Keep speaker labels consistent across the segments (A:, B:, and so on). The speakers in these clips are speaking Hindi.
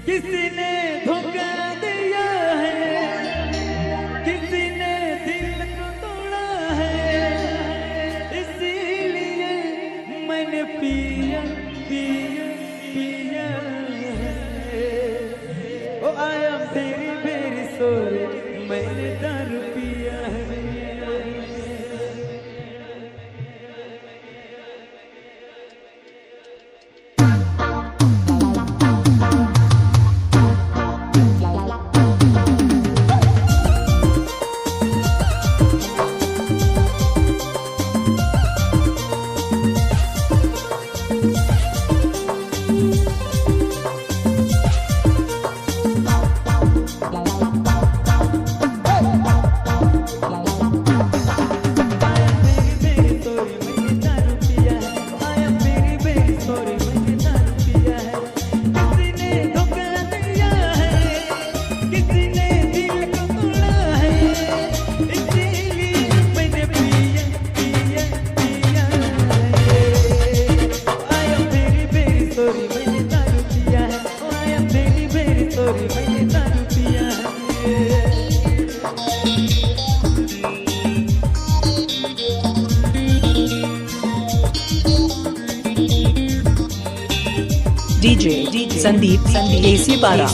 A: किसी ने धोखा दिया है, किसी ने दिल को तोड़ा है, इसीलिए मैंने पिया पिया पिया। Oh I am very very sorry, मैंने दारू पिया है।
B: DJ संदीप AC पारा।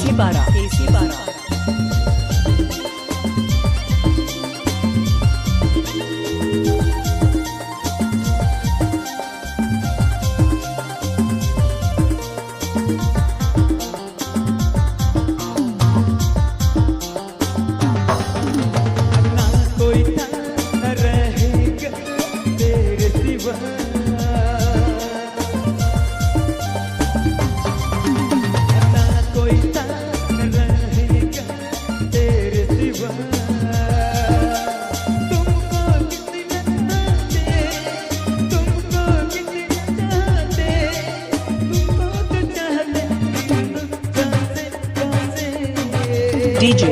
B: DJ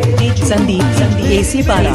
B: संदीप AC पारा।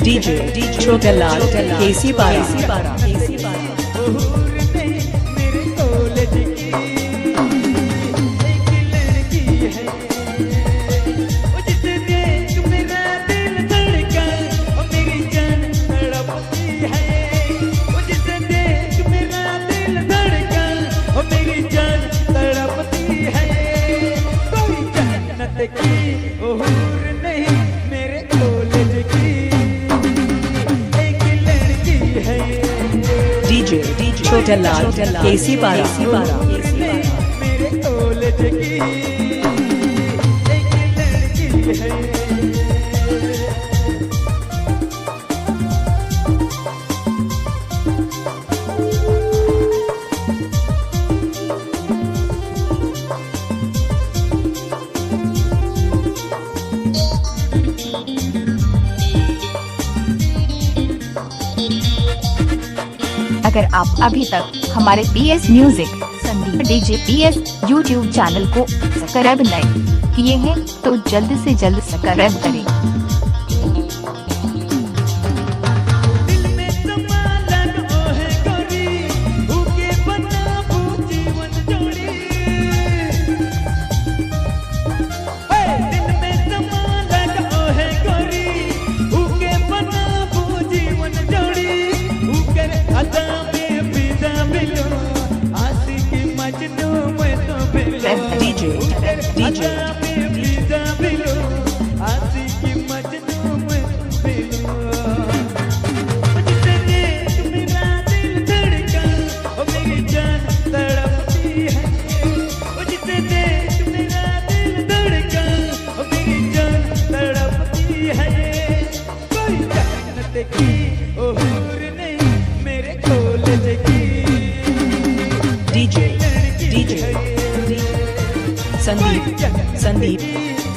B: DJ छोटा लाल AC पारा। DJ छोटा लाल AC पारा।
A: मेरे कॉलेज की एक लड़की है।
C: अगर आप अभी तक हमारे PS music Sandeep DJ PS YouTube channel को सब्सक्राइब नहीं किए हैं तो जल्द से जल्द सब्सक्राइब करें।
A: मजनू
B: DJ संदीप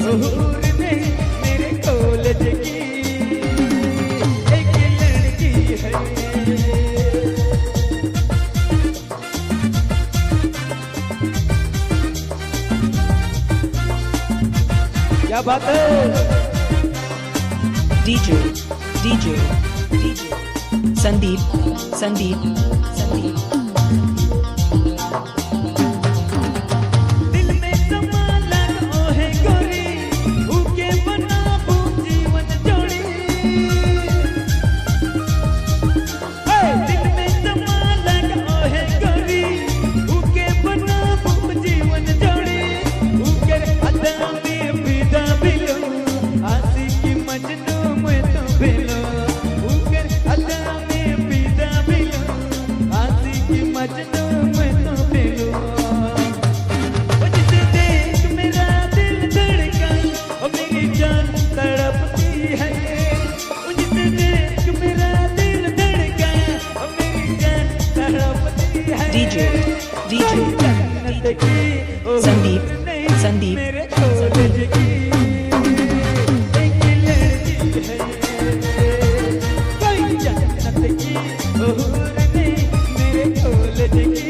A: हुर ने मेरे कॉलेज की एक लड़की है। क्या बात है।
B: DJ संदीप
A: दिल में समा लगो है गोरी उके बनाबू जीवन जोड़ी। दिल में समा लगो है गोरी उके बनाबू जीवन जोड़ी। उके अदा में विदा बिलो आशिकी मजनू में तो बिलो। उके अदा में विदा बिलो आशिकी मजनू में तो बिलो। जिसे देख मेरा दिल धड़का और मेरी जान तड़पती है। जिसे देख मेरा दिल धड़का और मेरी जान तड़पती है।
B: DJ
A: जन्नत की ओ
B: संदीप
A: मेरे कॉलेज की एक लड़की है। कोई जन्नत की ओ मेरे कॉलेज की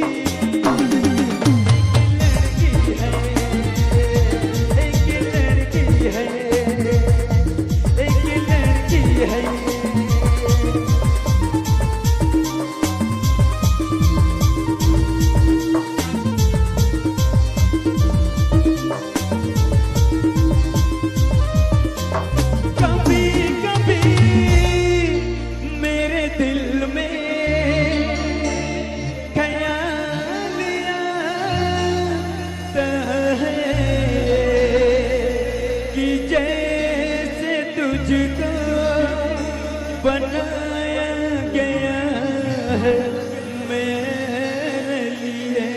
A: कभी कभी मेरे दिल में ख्याल आता है कि जैसे तुझको बनाया गया है मेरे लिए।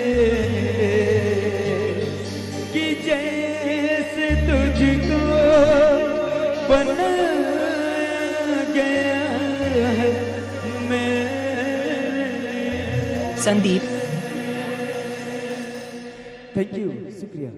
A: कि जैसे तुझको बनाया गया है मेरे लिए।
B: संदीप
A: थैंक यू, शुक्रिया।